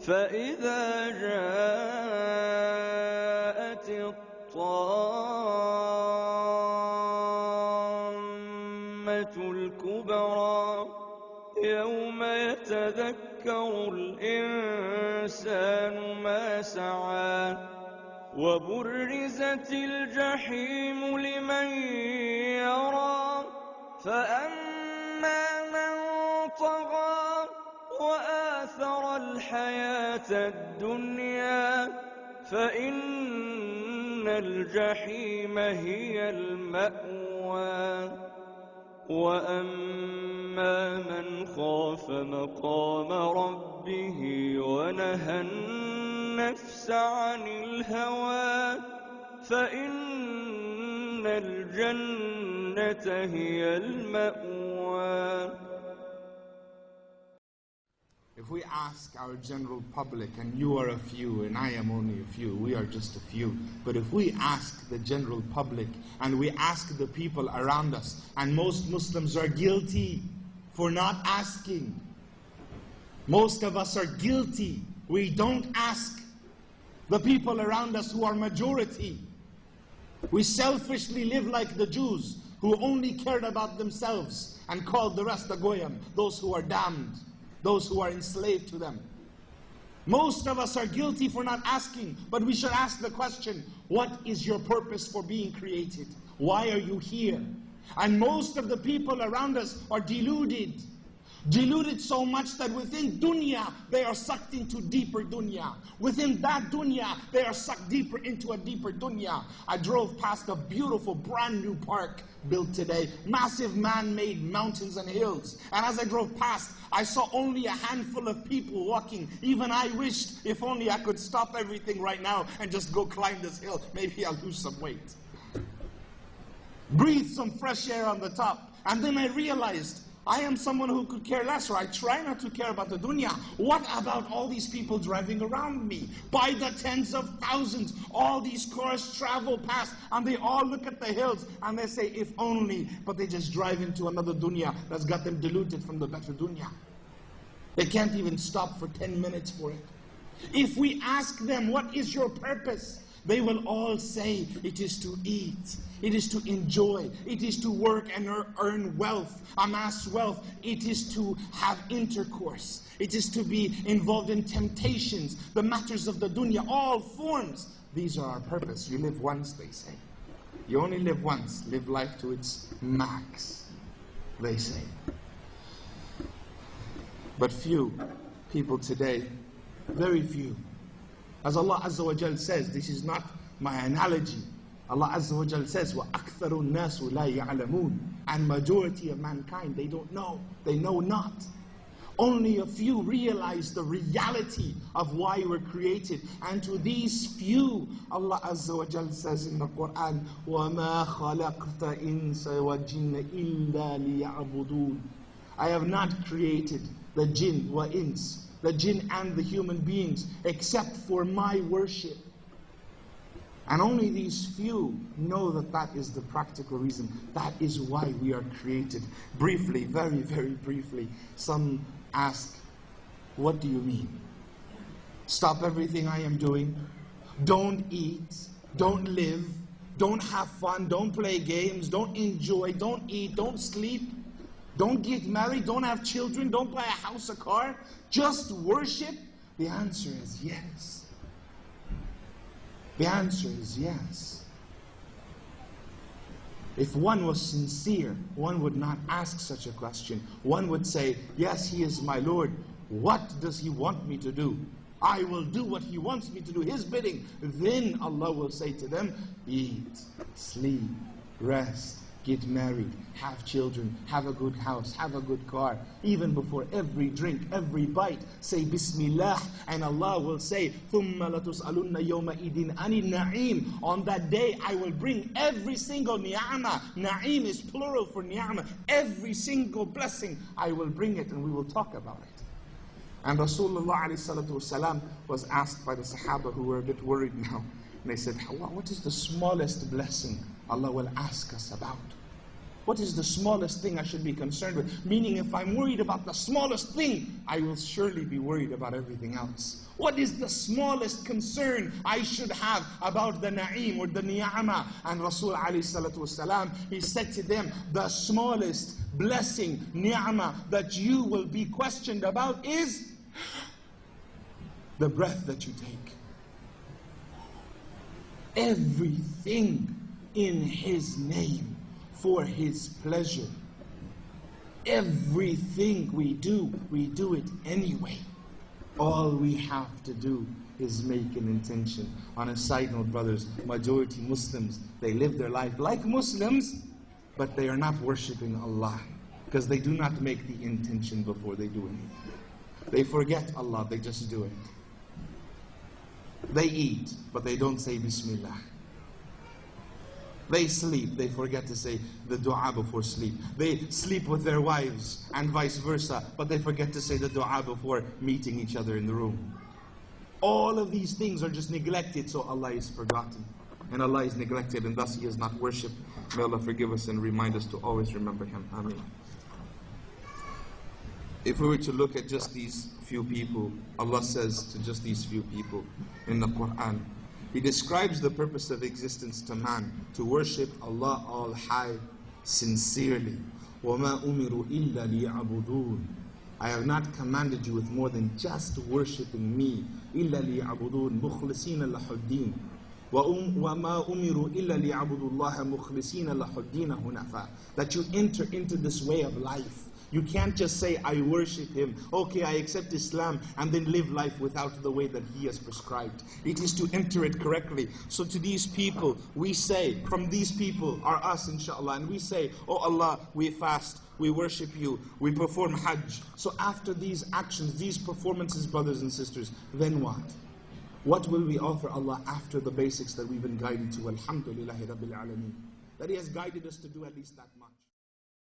فإذا جاءت الطامة الكبرى يوم يتذكر الإنسان ما سعى وبرزت الجحيم لمن يرى فأما من طغى وآثر الحياة الدنيا فإن الجحيم هي المأوى وأما من خاف مقام ربه ونهى النفس عن الهوى فإن الجنة هي المأوى. If we ask our general public, and you are a few and I am only a few, we are just a few, but if we ask the general public and we ask the people around us, and most Muslims are guilty for not asking. Most of us are guilty. We don't ask the people around us who are majority. We selfishly live like the Jews who only cared about themselves and called the rest the Goyim, those who are damned, those who are enslaved to them. Most of us are guilty for not asking, but we should ask the question, what is your purpose for being created? Why are you here? And most of the people around us are deluded. Deluded so much that within dunya, they are sucked into deeper dunya. Within that dunya, they are sucked deeper into a deeper dunya. I drove past a beautiful brand new park built today. Massive man-made mountains and hills. And as I drove past, I saw only a handful of people walking. Even I wished, if only I could stop everything right now and just go climb this hill. Maybe I'll lose some weight. Breathe some fresh air on the top. And then I realized, I am someone who could care less, or I try not to care about the dunya. What about all these people driving around me? By the tens of thousands, all these cars travel past, and they all look at the hills, and they say, if only, but they just drive into another dunya that's got them deluded from the better dunya. They can't even stop for 10 minutes for it. If we ask them, what is your purpose? They will all say, it is to eat, it is to enjoy, it is to work and earn wealth, amass wealth, it is to have intercourse, it is to be involved in temptations, the matters of the dunya, all forms. These are our purpose. You live once, they say. You only live once. Live life to its max, they say. But few people today, very few. As Allah Azza wa Jal says, this is not my analogy. Allah Azza wa Jal says, وَأَكْثَرُ النَّاسُ لَا يَعْلَمُونَ. And majority of mankind, they don't know. They know not. Only a few realize the reality of why we're created. And to these few, Allah Azza wa Jal says in the Quran, وَمَا خَلَقْتَ إِنسَ وَجِنَّ إِلَّا لِيَعْبُدُونَ. I have not created the jinn wa ins, the jinn and the human beings, except for my worship. And only these few know that that is the practical reason. That is why we are created. Briefly, very, very briefly, some ask, what do you mean? Stop everything I am doing. Don't eat. Don't live. Don't have fun. Don't play games. Don't enjoy. Don't eat. Don't sleep. Don't get married. Don't have children. Don't buy a house, a car. Just worship? The answer is yes. The answer is yes. If one was sincere, one would not ask such a question. One would say, yes, He is my Lord. What does He want me to do? I will do what He wants me to do, His bidding. Then Allah will say to them, eat, sleep, rest, get married, have children, have a good house, have a good car. Even before every drink, every bite, say Bismillah, and Allah will say, ثُمَّ لَتُسْأَلُنَّ يَوْمَئِذٍ عَنِ النَّعِيمِ. On that day, I will bring every single ni'amah. Na'im is plural for ni'amah. Every single blessing, I will bring it, and we will talk about it. And Rasulullah ﷺ was asked by the Sahaba who were a bit worried now. And they said, what is the smallest blessing Allah will ask us about? What is the smallest thing I should be concerned with? Meaning, if I'm worried about the smallest thing, I will surely be worried about everything else. What is the smallest concern I should have about the na'im or the ni'amah? And Rasul alayhi salatu wasalam, he said to them, the smallest blessing, ni'amah, that you will be questioned about is the breath that you take. Everything in His name, for His pleasure. Everything we do it anyway. All we have to do is make an intention. On a side note, brothers, majority Muslims, they live their life like Muslims, but they are not worshipping Allah, because they do not make the intention before they do anything. They forget Allah, they just do it. They eat, but they don't say Bismillah. They sleep, they forget to say the dua before sleep. They sleep with their wives and vice versa, but they forget to say the dua before meeting each other in the room. All of these things are just neglected, so Allah is forgotten. And Allah is neglected, and thus He is not worshipped. May Allah forgive us and remind us to always remember Him. Ameen. If we were to look at just these few people, Allah says to just these few people in the Quran, He describes the purpose of existence to man, to worship Allah al-High sincerely. وَمَا أُمِرُوا إِلَّا لِيَعْبُدُونَ. I have not commanded you with more than just worshipping me. إِلَّا لِيَعْبُدُونَ مُخْلِصِينَ لَهُ الدِّينَ. وَمَا أُمِرُوا إِلَّا لِيَعْبُدُوا اللَّهَ مُخْلِصِينَ لَهُ الدِّينَ هُنَفَاءَ. That you enter into this way of life. You can't just say, I worship Him. Okay, I accept Islam, and then live life without the way that He has prescribed. It is to enter it correctly. So to these people, we say, from these people are us, inshallah, and we say, oh Allah, we fast, we worship You, we perform Hajj. So after these actions, these performances, brothers and sisters, then what? What will we offer Allah after the basics that we've been guided to? Alhamdulillahi Rabbil Alameen. That He has guided us to do at least that much.